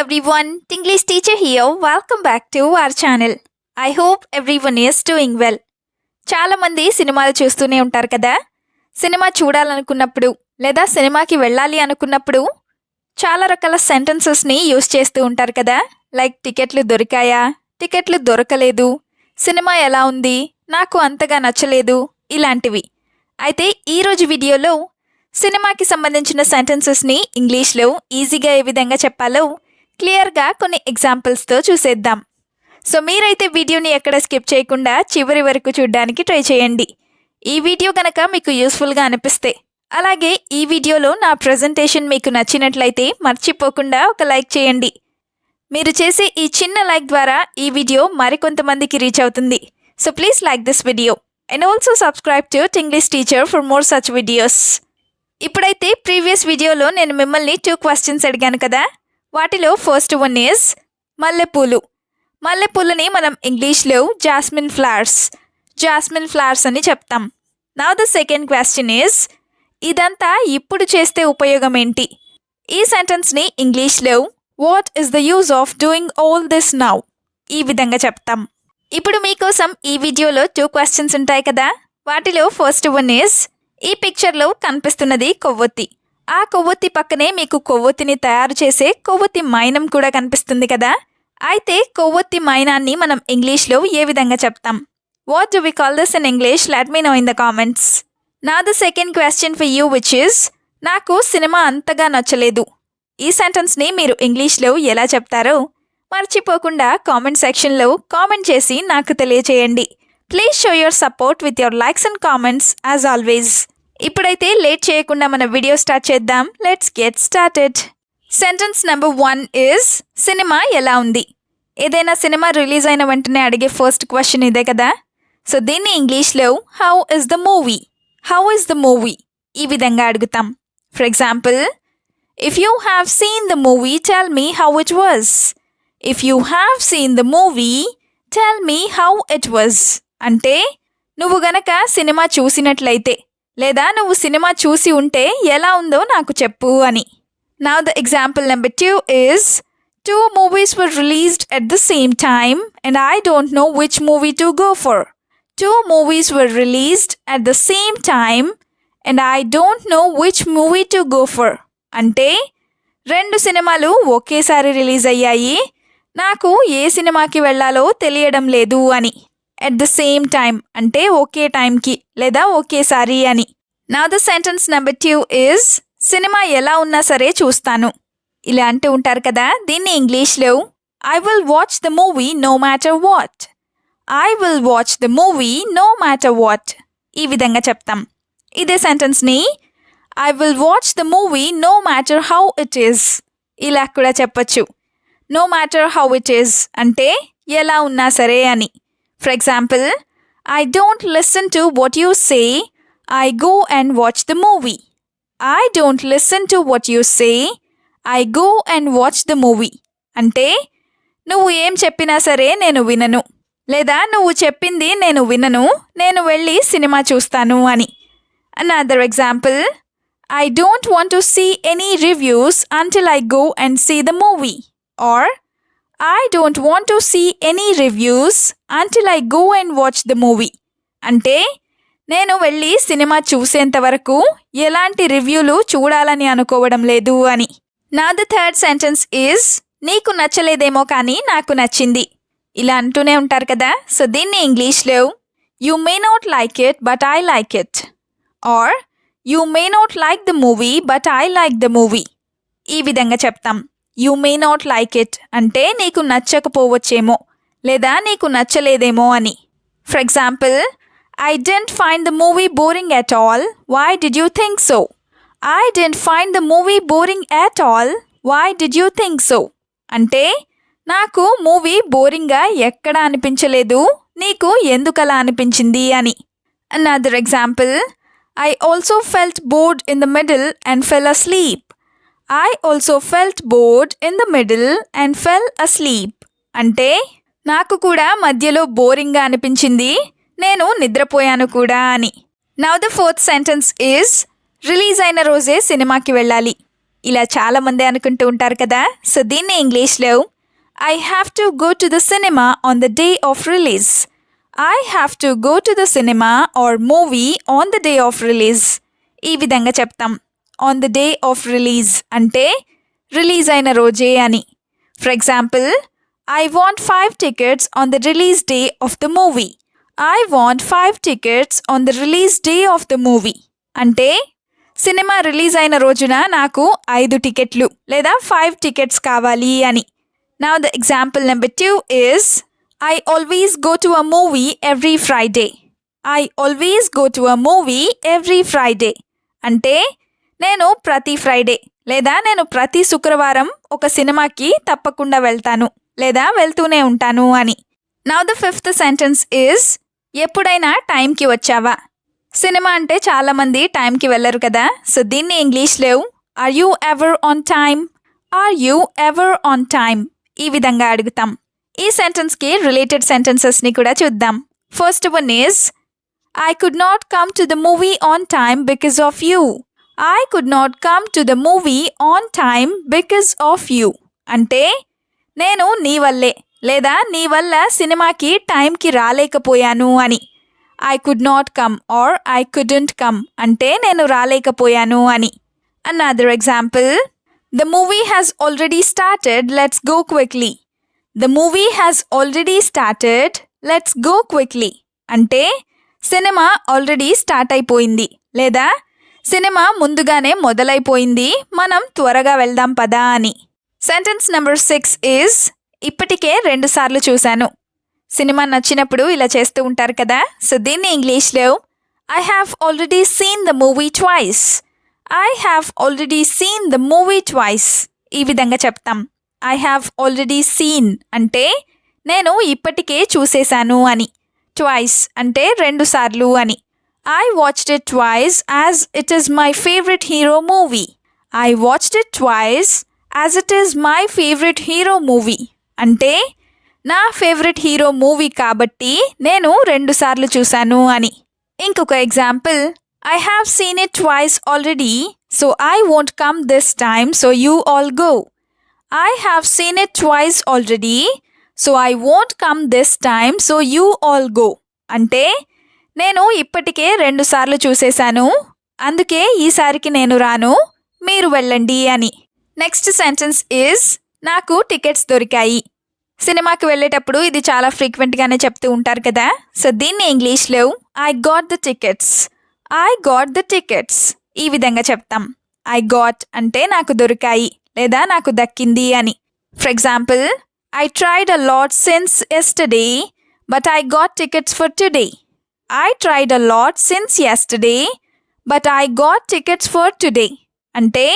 everyone, Tinglish teacher here. Welcome back to our channel. I hope everyone is doing well. చాలా మంది సినిమాలు చూస్తూనే ఉంటారు కదా. సినిమా చూడాలనుకున్నప్పుడు లేదా సినిమాకి వెళ్ళాలి అనుకున్నప్పుడు చాలా రకాల సెంటెన్సెస్ని యూస్ చేస్తూ ఉంటారు కదా. లైక్ టికెట్లు దొరికాయా, టికెట్లు దొరకలేదు, సినిమా ఎలా ఉంది, నాకు అంతగా నచ్చలేదు, ఇలాంటివి. అయితే ఈరోజు వీడియోలో సినిమాకి సంబంధించిన సెంటెన్సెస్ని ఇంగ్లీష్లో ఈజీగా ఏ విధంగా చెప్పాలో క్లియర్గా కొన్ని ఎగ్జాంపుల్స్తో చూసేద్దాం. సో మీరైతే వీడియోని ఎక్కడ స్కిప్ చేయకుండా చివరి వరకు చూడడానికి ట్రై చేయండి. ఈ వీడియో కనుక మీకు యూస్ఫుల్గా అనిపిస్తే, అలాగే ఈ వీడియోలో నా ప్రజెంటేషన్ మీకు నచ్చినట్లయితే మర్చిపోకుండా ఒక లైక్ చేయండి. మీరు చేసే ఈ చిన్న లైక్ ద్వారా ఈ వీడియో మరికొంతమందికి రీచ్ అవుతుంది. So please like this video and also subscribe to Tinglish teacher for more such videos. ఇప్పుడైతే ప్రీవియస్ వీడియోలో నేను మిమ్మల్ని 2 క్వశ్చన్స్ అడిగాను కదా. వాటిలో ఫస్ట్ వన్ ఈజ్ మల్లెపూలు. మల్లెపూలని మనం ఇంగ్లీష్లో జాస్మిన్ ఫ్లవర్స్ అని చెప్తాం. Now the second question is ఇదంతా ఇప్పుడు చేస్తే ఉపయోగం ఏంటి? ఈ సెంటెన్స్ని ఇంగ్లీష్లో what is the use of doing all this now ఈ విధంగా చెప్తాం. ఇప్పుడు మీకోసం ఈ వీడియోలో 2 క్వశ్చన్స్ ఉంటాయి కదా. వాటిలో ఫస్ట్ వన్ ఈజ్ ఈ పిక్చర్లో కనిపిస్తున్నది కొవ్వొత్తి. ఆ కొవ్వొత్తి పక్కనే మీకు కొవ్వొత్తిని తయారు చేసే కొవ్వొత్తి మైనం కూడా కనిపిస్తుంది కదా. అయితే కొవ్వొత్తి మైనాన్ని మనం ఇంగ్లీష్లో ఏ విధంగా చెప్తాం? What do we call this in English? Let me know in the comments. నా the second question for you which is నాకు సినిమా అంతగా నచ్చలేదు. ఈ సెంటెన్స్ని మీరు ఇంగ్లీష్లో ఎలా చెప్తారో మర్చిపోకుండా కామెంట్ సెక్షన్లో కామెంట్ చేసి నాకు తెలియచేయండి. Please show your support with your likes and comments as always. ఇప్పుడైతే లేట్ చేయకుండా మన వీడియో స్టార్ట్ చేద్దాం. Let's get started. Sentence number 1 is cinema ఎలా ఉంది? ఏదైనా సినిమా రిలీజ్ అయిన వెంటనే అడిగే ఫస్ట్ క్వశ్చన్ ఇదే కదా. సో దీన్ని ఇంగ్లీష్లో హౌ ఇస్ ద మూవీ ఈ విధంగా అడుగుతాం. For example, if you have seen the movie tell me how it was. If you have seen the movie tell me how it was అంటే నువ్వు గనక సినిమా చూసినట్లయితే లేదా నువ్వు సినిమా చూసి ఉంటే ఎలా ఉందో నాకు చెప్పు అని. Now the example number 2 is 2 movies were released at the same time and I don't know which movie to go for. 2 movies were released at the same time and I don't know which movie to go for అంటే 2 సినిమాలు ఒకేసారి release అయ్యాయి, నాకు ఏ సినిమాకి వెళ్ళాలో తెలియడం లేదు అని. ఎట్ ద సేమ్ టైమ్ అంటే ఒకే టైంకి లేదా ఒకేసారి అని. Now the sentence number 2 is cinema ఎలా ఉన్నా సరే చూస్తాను. ఇలా అంటూ ఉంటారు కదా. దీన్ని ఇంగ్లీష్లో I will watch the movie no matter what. I will watch the movie no matter what ఈ విధంగా చెప్తాం. ఇదే సెంటెన్స్ని I will watch the movie no matter how it is ఇలా కూడా చెప్పచ్చు. No matter how it is అంటే ఎలా ఉన్నా సరే అని. For example, I don't listen to what you say, I go and watch the movie. I don't listen to what you say, I go and watch the movie అంటే నువ్వు ఏం చెప్పినా సరే నేను వినను లేదా నువ్వు చెప్పింది నేను వినను, నేను వెళ్ళి సినిమా చూస్తాను అని. Another example, I don't want to see any reviews until I go and see the movie. Or I don't want to see any reviews until I go and watch the movie అంటే నేను వెళ్ళి cinema చూసేంత వరకు ఎలాంటి రివ్యూలు చూడాలని అనుకోవడం లేదు అని. నా ద థర్డ్ సెంటెన్స్ ఈజ్ నీకు నచ్చలేదేమో కానీ నాకు నచ్చింది. ఇలా అంటూనే ఉంటారు కదా. సో దీన్ని ఇంగ్లీష్లో you may not like it but I like it. Or you may not like the movie but I like the movie ఈ విధంగా చెప్తాం. You may not like it అంటే నీకు నచ్చకపోవచ్చేమో లేదా నీకు నచ్చలేదేమో అని. For example, I don't find the movie boring at all, why did you think so. I don't find the movie boring at all, why did you think so అంటే నాకు movie బోరింగ్గా ఎక్కడ అనిపించలేదు, నీకు ఎందుకలా అనిపించింది అని. Another example, I also felt board in the middle and full asleep. I also felt bored in the middle and fell asleep అంటే నాకు కూడా మధ్యలో బోరింగ్గా అనిపించింది, నేను నిద్రపోయాను కూడా అని. Now the fourth sentence is release అయిన రోజే సినిమాకి వెళ్ళాలి. ఇలా చాలామంది అనుకుంటూ ఉంటారు కదా. సో దీన్ని ఇంగ్లీష్లో I have to go to the cinema on the day of release. I have to go to the cinema or movie on the day of release. ఈ విధంగా చెప్తాం. On the day of release అంటే release అయిన రోజే అని. For example, I want 5 tickets on the release day of the movie. I want 5 tickets on the release day of the movie. అంటే cinema release అయిన రోజున నాకు 5 టికెట్లు లేదా 5 టికెట్స్ కావాలి అని. Now the example number 2 is I always go to a movie every Friday. I always go to a movie every Friday. అంటే నేను ప్రతి ఫ్రైడే లేదా నేను ప్రతి శుక్రవారం ఒక సినిమాకి తప్పకుండా వెళ్తాను లేదా వెళ్తూనే ఉంటాను అని. Now the fifth sentence is ఎప్పుడైనా టైంకి వచ్చావా? సినిమా అంటే చాలామంది టైంకి వెళ్ళరు కదా. సో దీన్ని ఇంగ్లీష్లో are you ever on time? Are you ever on time? ఈ విధంగా అడుగుతాం. ఈ సెంటెన్స్కి రిలేటెడ్ సెంటెన్సెస్ని కూడా చూద్దాం. First one is I could not come to the movie on time because of you. I could not come to the movie on time because of you అంటే నేను నీ వల్లే లేదా నీ వల్ల సినిమాకి టైంకి రాలేకపోయాను అని. I could not come or I couldn't come అంటే నేను రాలేకపోయాను అని. Another example, The movie has already started, let's go quickly. The movie has already started, let's go quickly. అంటే సినిమా ఆల్రెడీ స్టార్ట్ అయిపోయింది లేదా సినిమా ముందుగానే మొదలైపోయింది, మనం త్వరగా వెళ్దాం పదా అని. సెంటెన్స్ నెంబర్ 6 ఈజ్ ఇప్పటికే 2 సార్లు చూశాను. సినిమా నచ్చినప్పుడు ఇలా చేస్తూ ఉంటారు కదా. సో దీన్ని ఇంగ్లీష్లో I have already seen the movie twice. I have already seen the movie twice. ఈ విధంగా చెప్తాం. I have already seen అంటే నేను ఇప్పటికే చూసేశాను అని. Twice అంటే 2 సార్లు అని. I watched it twice as it is my favorite hero movie. I watched it twice as it is my favorite hero movie. అంటే నా ఫేవరెట్ హీరో మూవీ కాబట్టి నేను 2 సార్లు చూశాను అని. ఇంకొక example, I have seen it twice already, so I won't come this time, so you all go. I have seen it twice already, so I won't come this time, so you all go. అంటే నేను ఇప్పటికే 2 సార్లు చూసేశాను, అందుకే ఈసారికి నేను రాను, మీరు వెళ్ళండి అని. నెక్స్ట్ సెంటెన్స్ ఈజ్ నాకు టికెట్స్ దొరికాయి. సినిమాకి వెళ్ళేటప్పుడు ఇది చాలా ఫ్రీక్వెంట్గానే చెప్తూ ఉంటారు కదా. సో దీన్ని ఇంగ్లీష్లో I got the tickets. I got the tickets ఈ విధంగా చెప్తాం. ఐ గాట్ అంటే నాకు దొరికాయి లేదా నాకు దక్కింది అని. For example, I tried a lot since yesterday but I got tickets for today. I tried a lot since yesterday but I got tickets for today అంటే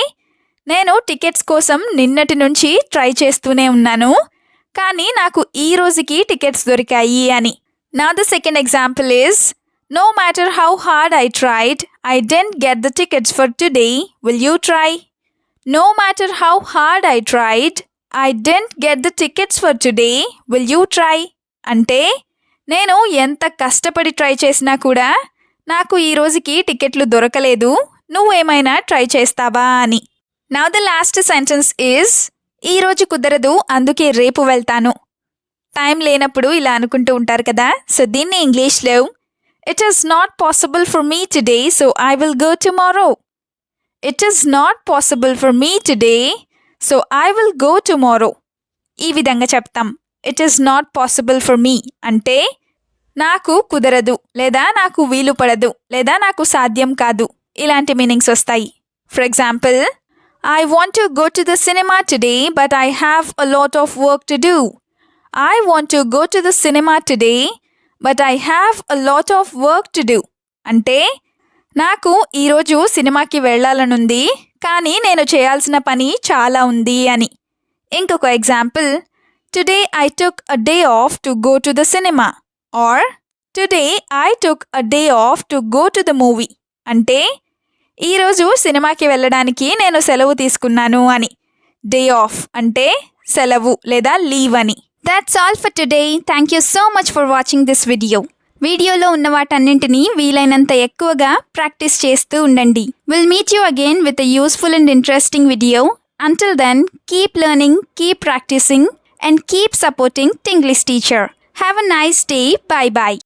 నేను టికెట్స్ కోసం నిన్నటి నుంచి ట్రై చేస్తూనే ఉన్నాను, కానీ నాకు ఈ రోజుకి టికెట్స్ దొరికాయి అని. Now the second example is no matter how hard I tried, I didn't get the tickets for today. Will you try? No matter how hard I tried, I didn't get the tickets for today. Will you try? అంటే నేను ఎంత కష్టపడి try చేసినా కూడా నాకు ఈ రోజుకి టికెట్లు దొరకలేదు, నువ్వేమైనా ట్రై చేస్తావా అని. Now the last sentence is ఈ రోజు కుదరదు అందుకే రేపు వెళ్తాను. టైం లేనప్పుడు ఇలా అనుకుంటూ ఉంటారు కదా. సో దీన్ని ఇంగ్లీష్లో It is not possible for me today, so I will go tomorrow. It is not possible for me today, so I will go tomorrow. ఈ విధంగా చెప్తాం. It is not possible for me అంటే నాకు కుదరదు లేదా నాకు వీలు పడదు లేదా నాకు సాధ్యం కాదు ఇలాంటి మీనింగ్స్ వస్తాయి. For example, I want to go to the cinema today, but I have a lot of work to do. I want to go to the cinema today, but I have a lot of work to do. అంటే నాకు ఈరోజు సినిమాకి వెళ్ళాలనుంది కానీ నేను చేయాల్సిన పని చాలా ఉంది అని. ఇంకొక example, today I took a day off to go to the cinema or today I took a day off to go to the movie అంటే ఈరోజు సినిమాకి వెళ్ళడానికి నేను సెలవు తీసుకున్నాను అని. డే ఆఫ్ అంటే సెలవు లేదా లీవ్ అని. That's all for today. Thank you so much for watching this video. వీడియోలో ఉన్న వాటన్నింటినీ వీలైనంత ఎక్కువగా ప్రాక్టీస్ చేస్తూ ఉండండి. Will meet you again with a useful and interesting video. Until then, keep learning, keep practicing, and keep supporting Tinglish Teacher. Have a nice day. Bye bye.